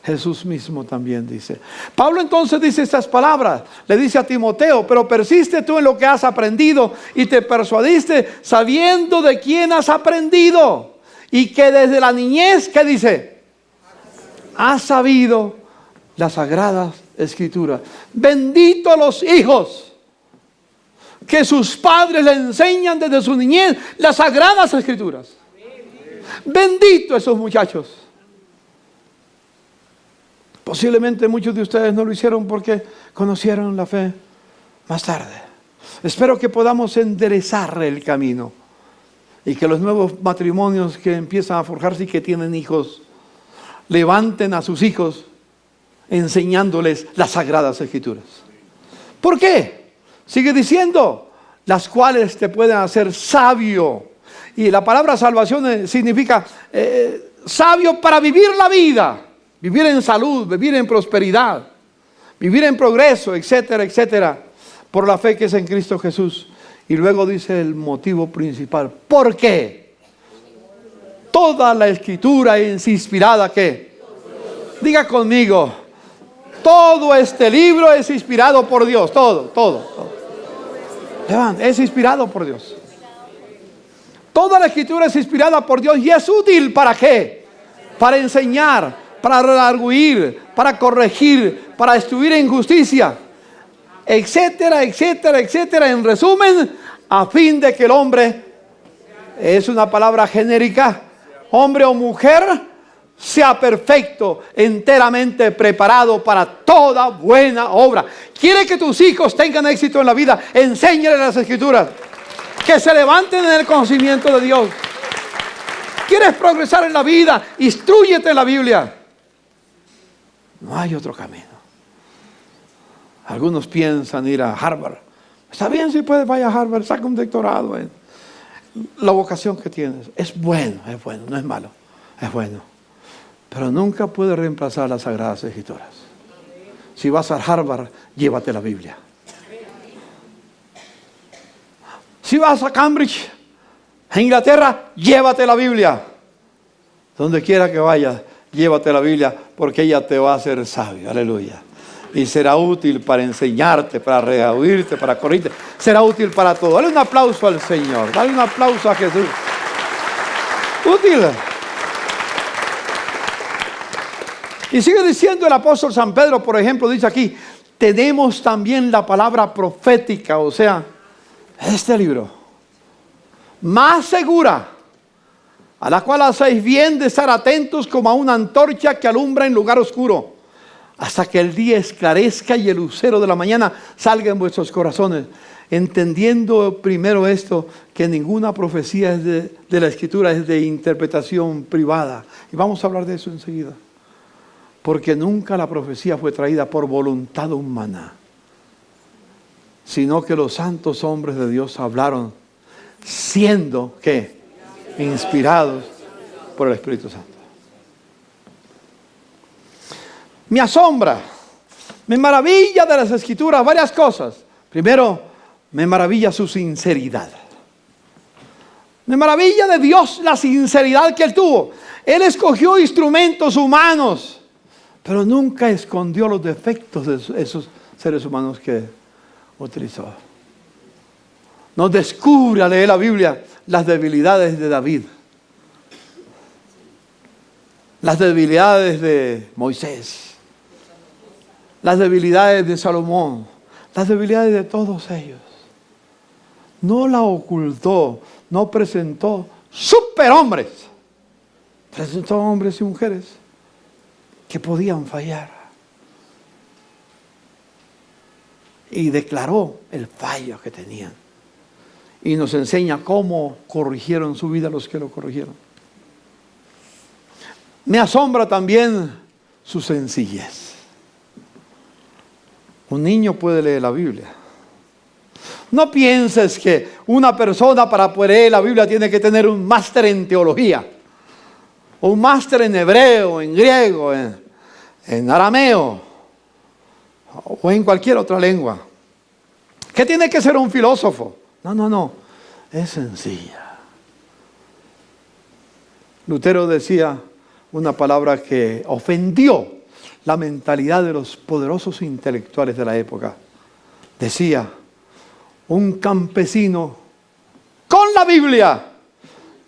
Jesús mismo también dice. Pablo entonces dice estas palabras, le dice a Timoteo: pero persiste tú en lo que has aprendido y te persuadiste sabiendo de quién has aprendido y que desde la niñez, ¿qué dice? Has sabido las sagradas escrituras. Bendito los hijos que sus padres le enseñan desde su niñez las sagradas escrituras. Bendito esos muchachos. Posiblemente muchos de ustedes no lo hicieron porque conocieron la fe más tarde. Espero que podamos enderezar el camino y que los nuevos matrimonios que empiezan a forjarse y que tienen hijos, levanten a sus hijos enseñándoles las sagradas escrituras. ¿Por qué? Sigue diciendo, las cuales te pueden hacer sabio. Y la palabra salvación significa sabio para vivir la vida. Vivir en salud, vivir en prosperidad, vivir en progreso, etcétera, etcétera, por la fe que es en Cristo Jesús. Y luego dice el motivo principal. ¿Por qué? Toda la escritura es inspirada, ¿qué? Diga conmigo, todo este libro es inspirado por Dios, todo. Es inspirado por Dios. Toda la escritura es inspirada por Dios y es útil, ¿para qué? Para enseñar, para redarguir, para corregir, para instruir en justicia, etcétera, etcétera, etcétera. En resumen, a fin de que el hombre, es una palabra genérica, hombre o mujer, sea perfecto, enteramente preparado para toda buena obra. ¿Quiere que tus hijos tengan éxito en la vida? Enséñales las escrituras, que se levanten en el conocimiento de Dios. ¿Quieres progresar en la vida? Instrúyete en la Biblia. No hay otro camino. Algunos piensan ir a Harvard. Está bien si puedes, vaya a Harvard, saca un doctorado en la vocación que tienes. Es bueno, no es malo, es bueno. Pero nunca puede reemplazar las sagradas escrituras. Si vas a Harvard, llévate la Biblia. Si vas a Cambridge, a Inglaterra, llévate la Biblia. Donde quiera que vayas, llévate la Biblia, porque ella te va a hacer sabio. Aleluya. Y será útil para enseñarte, para redarguirte, para corregirte. Será útil para todo. Dale un aplauso al Señor. Dale un aplauso a Jesús. Útil. Y sigue diciendo el apóstol San Pedro, por ejemplo, dice aquí, tenemos también la palabra profética, o sea, este libro, más segura, a la cual hacéis bien de estar atentos como a una antorcha que alumbra en lugar oscuro, hasta que el día esclarezca y el lucero de la mañana salga en vuestros corazones. Entendiendo primero esto, que ninguna profecía es de la Escritura es de interpretación privada. Y vamos a hablar de eso enseguida. Porque nunca la profecía fue traída por voluntad humana, sino que los santos hombres de Dios hablaron siendo, ¿qué? Inspirados por el Espíritu Santo. Me asombra, me maravilla de las Escrituras varias cosas. Primero, me maravilla su sinceridad. Me maravilla de Dios la sinceridad que Él tuvo. Él escogió instrumentos humanos, pero nunca escondió los defectos de esos seres humanos que utilizó. Nos descubre al leer la Biblia las debilidades de David, las debilidades de Moisés, las debilidades de Salomón, las debilidades de todos ellos. No la ocultó, no presentó superhombres, presentó hombres y mujeres que podían fallar. Y declaró el fallo que tenían. Y nos enseña cómo corrigieron su vida los que lo corrigieron. Me asombra también su sencillez. Un niño puede leer la Biblia. No pienses que una persona para poder leer la Biblia tiene que tener un máster en teología, o un máster en hebreo, en griego, en arameo, o en cualquier otra lengua. ¿Qué tiene que ser un filósofo? No, es sencilla. Lutero decía una palabra que ofendió la mentalidad de los poderosos intelectuales de la época. Decía, un campesino con la Biblia,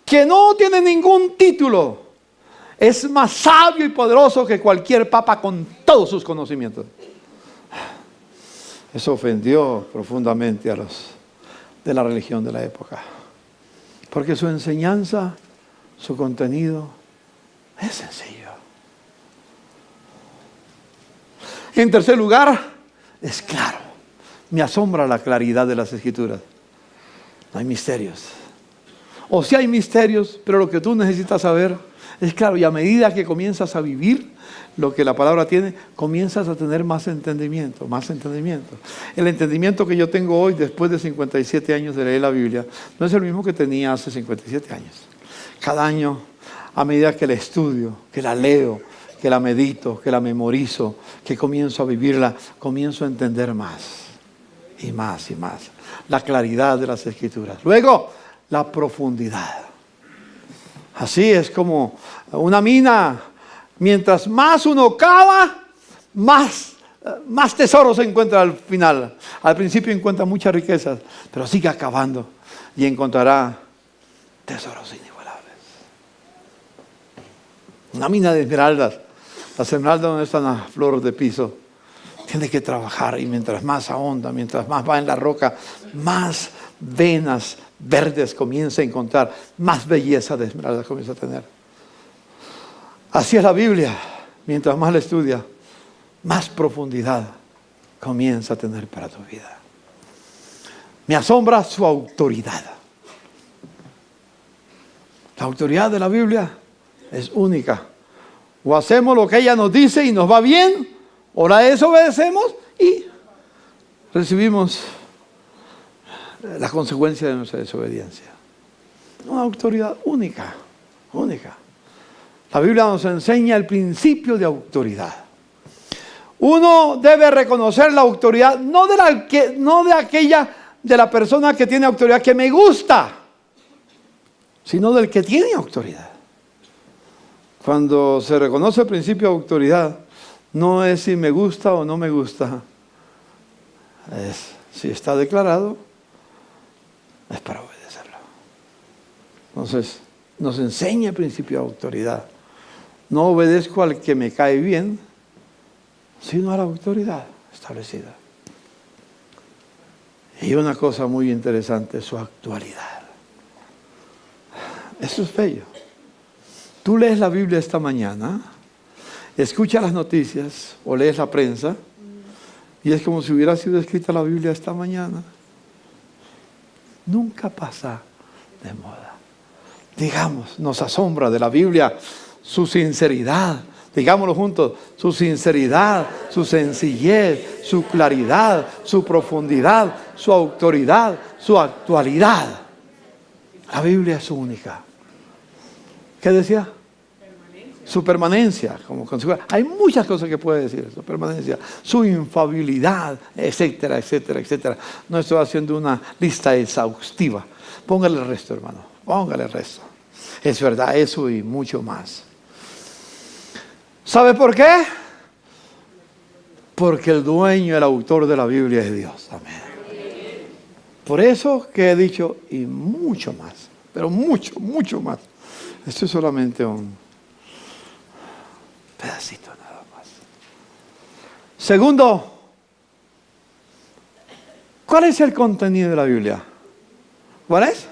que no tiene ningún título, es más sabio y poderoso que cualquier papa con todos sus conocimientos. Eso ofendió profundamente a los de la religión de la época. Porque su enseñanza, su contenido es sencillo. En tercer lugar, es claro. Me asombra la claridad de las Escrituras. No hay misterios. O sí hay misterios, pero lo que tú necesitas saber es claro. Y a medida que comienzas a vivir lo que la palabra tiene, comienzas a tener más entendimiento, más entendimiento. El entendimiento que yo tengo hoy, después de 57 años de leer la Biblia, no es el mismo que tenía hace 57 años. Cada año, a medida que la estudio, que la leo, que la medito, que la memorizo, que comienzo a vivirla, comienzo a entender más y más y más la claridad de las Escrituras. Luego, la profundidad. Así es como una mina. Mientras más uno cava, más tesoros se encuentra al final. Al principio encuentra muchas riquezas, pero siga cavando y encontrará tesoros inigualables. Una mina de esmeraldas. Las esmeraldas no están a flor de piso. Tiene que trabajar y mientras más ahonda, mientras más va en la roca, más venas verdes comienza a encontrar, más belleza de esmeraldas comienza a tener. Así es la Biblia. Mientras más la estudia, más profundidad comienza a tener para tu vida. Me asombra su autoridad. La autoridad de la Biblia es única. O hacemos lo que ella nos dice y nos va bien, o la desobedecemos y recibimos la consecuencia de nuestra desobediencia. Una autoridad única, única. La Biblia nos enseña el principio de autoridad. Uno debe reconocer la autoridad, no de aquella de la persona que tiene autoridad que me gusta, sino del que tiene autoridad. Cuando se reconoce el principio de autoridad, no es si me gusta o no me gusta, es si está declarado, es para obedecerlo. Entonces, nos enseña el principio de autoridad. No obedezco al que me cae bien, sino a la autoridad establecida. Y una cosa muy interesante, su actualidad. Eso es bello. Tú lees la Biblia esta mañana, escuchas las noticias o lees la prensa, y es como si hubiera sido escrita la Biblia esta mañana. Nunca pasa de moda. Digamos, nos asombra de la Biblia su sinceridad, digámoslo juntos, su sinceridad, su sencillez, su claridad, su profundidad, su autoridad, su actualidad. La Biblia es única. ¿Qué decía? Su permanencia. Hay muchas cosas que puede decir, su permanencia, su infalibilidad, etcétera, etcétera, etcétera. No estoy haciendo una lista exhaustiva. Póngale el resto, hermano, póngale el resto. Es verdad, eso y mucho más. ¿Sabe por qué? Porque el dueño, el autor de la Biblia es Dios. Amén. Por eso que he dicho, y mucho más, pero mucho, mucho más. Esto es solamente un pedacito nada más. Segundo, ¿cuál es el contenido de la Biblia? ¿Cuál es?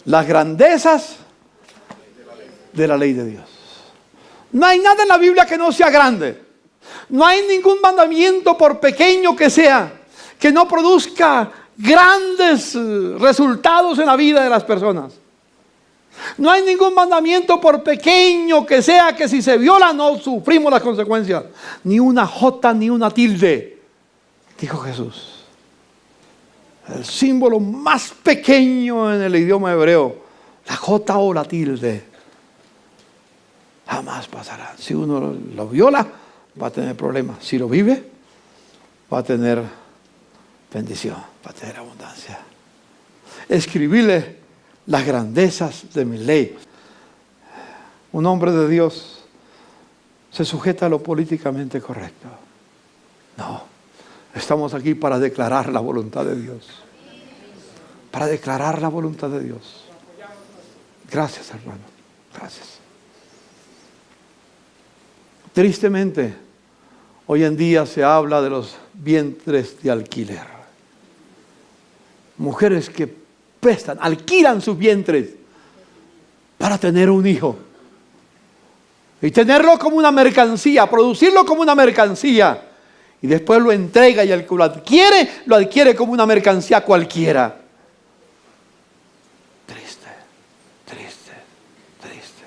Las grandezas de la ley de Dios. No hay nada en la Biblia que no sea grande. No hay ningún mandamiento, por pequeño que sea, que no produzca grandes resultados en la vida de las personas. No hay ningún mandamiento, por pequeño que sea, que si se viola no sufrimos las consecuencias. Ni una jota ni una tilde, dijo Jesús. El símbolo más pequeño en el idioma hebreo, la jota o la tilde, jamás pasará. Si uno lo viola, va a tener problemas. Si lo vive, va a tener bendición, va a tener abundancia. Escribirle las grandezas de mi ley. Un hombre de Dios se sujeta a lo políticamente correcto. No, estamos aquí para declarar la voluntad de Dios. Para declarar la voluntad de Dios. Gracias, hermano. Gracias. Tristemente, hoy en día se habla de los vientres de alquiler. Mujeres que prestan, alquilan sus vientres para tener un hijo. Y tenerlo como una mercancía, producirlo como una mercancía. Y después lo entrega y el que lo adquiere como una mercancía cualquiera. Triste, triste, triste.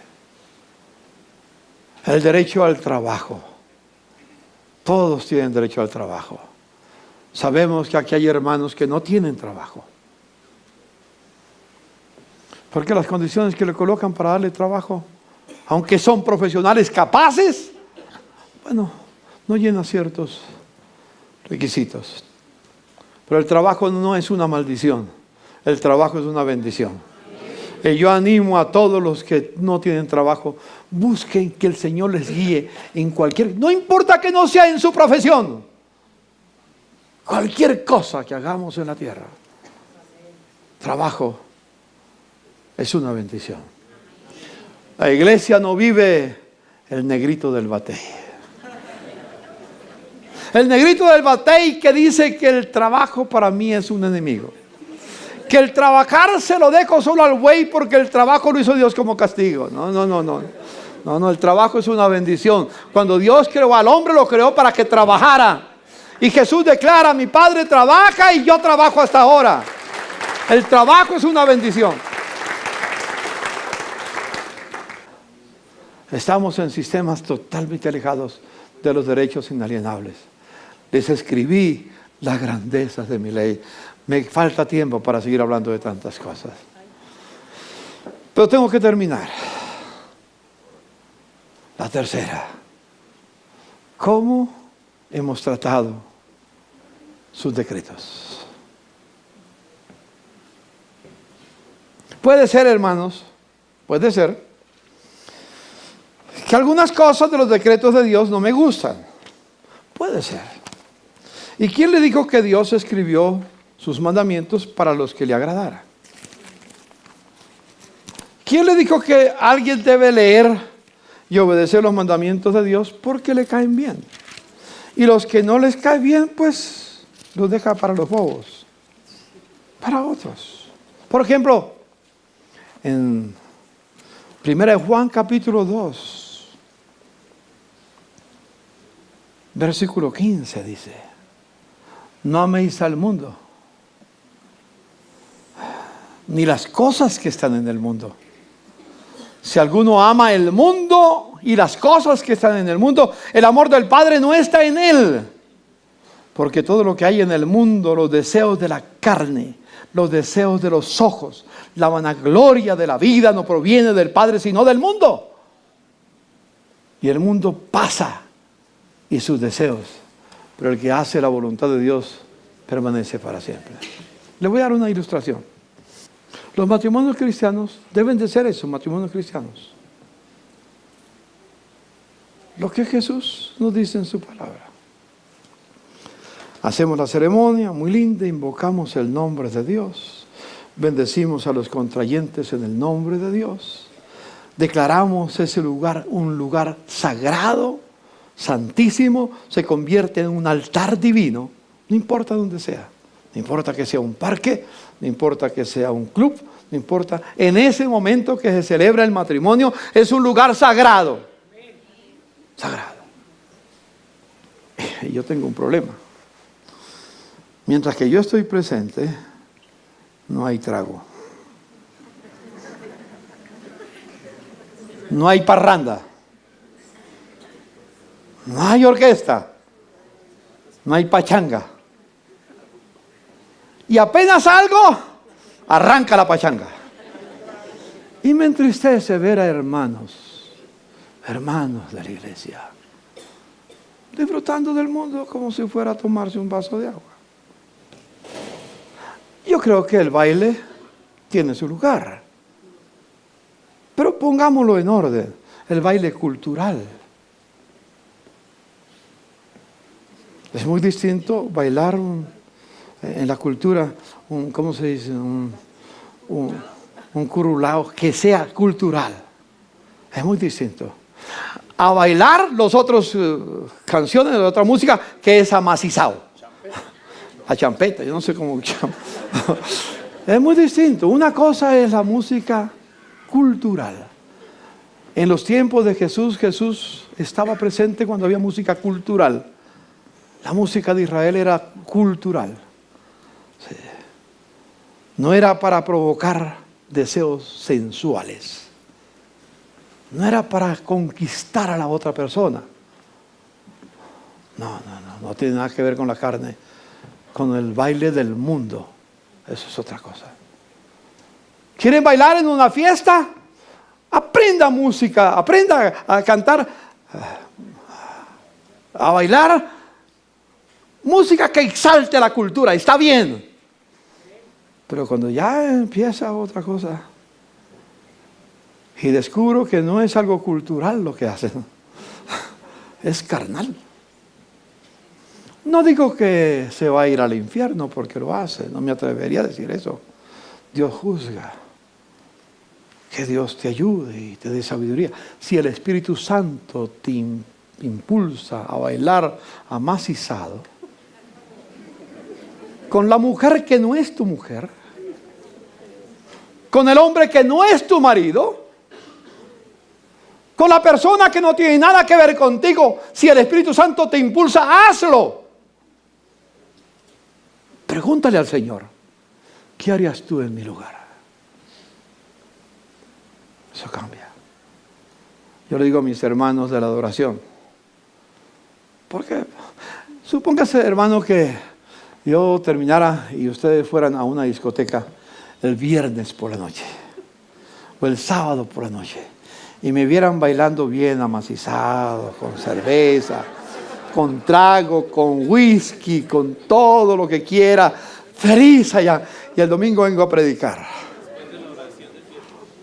El derecho al trabajo. Todos tienen derecho al trabajo. Sabemos que aquí hay hermanos que no tienen trabajo. Porque las condiciones que le colocan para darle trabajo, aunque son profesionales capaces, bueno, no llenan ciertos requisitos. Pero el trabajo no es una maldición, el trabajo es una bendición. Y yo animo a todos los que no tienen trabajo, busquen que el Señor les guíe en cualquier, no importa que no sea en su profesión, cualquier cosa que hagamos en la tierra. Trabajo es una bendición. La iglesia no vive el negrito del batey. El negrito del batey que dice que el trabajo para mí es un enemigo. Que el trabajar se lo dejo solo al buey porque el trabajo lo hizo Dios como castigo. No, el trabajo es una bendición. Cuando Dios creó al hombre, lo creó para que trabajara. Y Jesús declara, mi Padre trabaja y yo trabajo hasta ahora. El trabajo es una bendición. Estamos en sistemas totalmente alejados de los derechos inalienables. Les escribí las grandezas de mi ley. Me falta tiempo para seguir hablando de tantas cosas. Pero tengo que terminar. La tercera. ¿Cómo hemos tratado sus decretos? Puede ser, hermanos, puede ser que algunas cosas de los decretos de Dios no me gustan. Puede ser. ¿Y quién le dijo que Dios escribió sus mandamientos para los que le agradara? ¿Quién le dijo que alguien debe leer y obedecer los mandamientos de Dios porque le caen bien? Y los que no les caen bien, pues los deja para los bobos, para otros. Por ejemplo, en 1 Juan capítulo 2, versículo 15 dice, no améis al mundo, ni las cosas que están en el mundo. Si alguno ama el mundo y las cosas que están en el mundo, el amor del Padre no está en él. Porque todo lo que hay en el mundo, los deseos de la carne, los deseos de los ojos, la vanagloria de la vida no proviene del Padre sino del mundo. Y el mundo pasa y sus deseos, pero el que hace la voluntad de Dios permanece para siempre. Le voy a dar una ilustración. Los matrimonios cristianos deben de ser esos matrimonios cristianos. Lo que Jesús nos dice en su palabra. Hacemos la ceremonia muy linda, invocamos el nombre de Dios, bendecimos a los contrayentes en el nombre de Dios, declaramos ese lugar un lugar sagrado, santísimo, se convierte en un altar divino, no importa dónde sea, no importa que sea un parque, no importa que sea un club, no importa, en ese momento que se celebra el matrimonio es un lugar sagrado, sagrado. Y yo tengo un problema, mientras que yo estoy presente, no hay trago, no hay parranda, no hay orquesta, no hay pachanga. Y apenas algo, arranca la pachanga. Y me entristece ver a hermanos de la iglesia, disfrutando del mundo como si fuera a tomarse un vaso de agua. Yo creo que el baile tiene su lugar, pero pongámoslo en orden, el baile cultural. Es muy distinto bailar en la cultura, ¿cómo se dice? Un curulao que sea cultural. Es muy distinto a bailar los otros canciones de otra música que es amacizado. A champeta, yo no sé cómo. Es muy distinto. Una cosa es la música cultural. En los tiempos de Jesús, Jesús estaba presente cuando había música cultural. La música de Israel era cultural. Sí. No era para provocar deseos sensuales. No era para conquistar a la otra persona. No tiene nada que ver con la carne, con el baile del mundo. Eso es otra cosa. ¿Quieren bailar en una fiesta? Aprenda música, aprenda a cantar, a bailar música que exalte la cultura, está bien. Pero cuando ya empieza otra cosa y descubro que no es algo cultural lo que hacen, es carnal. No digo que se va a ir al infierno porque lo hace, no me atrevería a decir eso. Dios juzga. Que Dios te ayude y te dé sabiduría. Si el Espíritu Santo te impulsa a bailar amacizado con la mujer que no es tu mujer, con el hombre que no es tu marido, con la persona que no tiene nada que ver contigo, si el Espíritu Santo te impulsa, hazlo. Pregúntale al Señor, ¿qué harías tú en mi lugar? Eso cambia. Yo le digo a mis hermanos de la adoración, porque supóngase, hermano, que yo terminara y ustedes fueran a una discoteca el viernes por la noche o el sábado por la noche y me vieran bailando bien amacizado, con cerveza, con trago, con whisky, con todo lo que quiera, feliz allá, y el domingo vengo a predicar.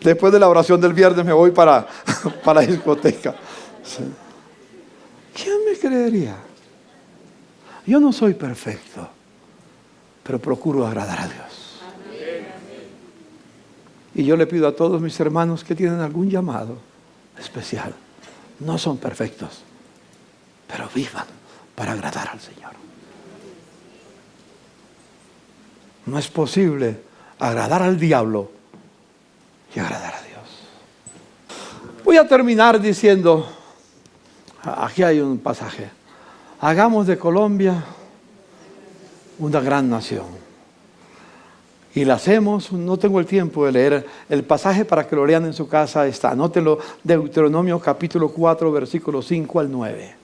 Después de la oración del viernes me voy para la discoteca. ¿Sí? ¿Quién me creería? Yo no soy perfecto, pero procuro agradar a Dios. Y yo le pido a todos mis hermanos que tienen algún llamado especial. No son perfectos, pero vivan para agradar al Señor. No es posible agradar al diablo y agradar a Dios. Voy a terminar diciendo, aquí hay un pasaje: hagamos de Colombia una gran nación. Y la hacemos. No tengo el tiempo de leer el pasaje para que lo lean en su casa. Está, anótelo, Deuteronomio capítulo 4, versículos 5 al 9.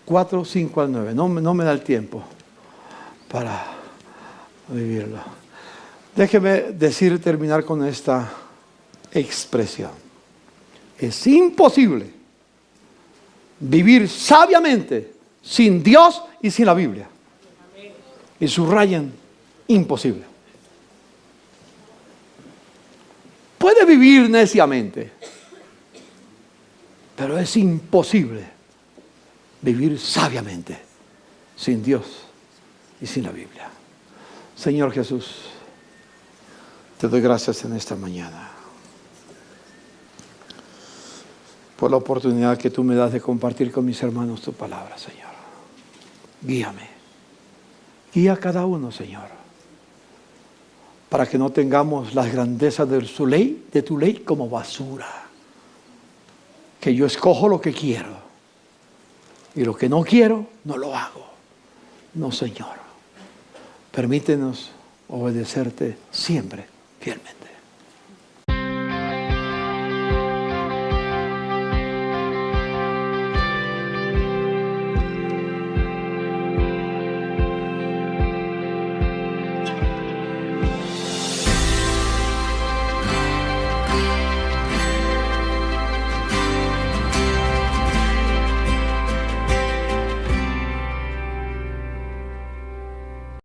4, 5 al 9. No me da el tiempo para vivirlo. Déjeme terminar con esta expresión. Es imposible vivir sabiamente sin Dios y sin la Biblia. Y subrayen, imposible. Puede vivir neciamente, pero es imposible vivir sabiamente sin Dios y sin la Biblia. Señor Jesús, te doy gracias en esta mañana por la oportunidad que tú me das de compartir con mis hermanos tu palabra, Señor. Guíame. Guía a cada uno, Señor, para que no tengamos las grandezas de tu ley como basura. Que yo escojo lo que quiero y lo que no quiero, no lo hago. No, Señor. Permítenos obedecerte siempre, fielmente.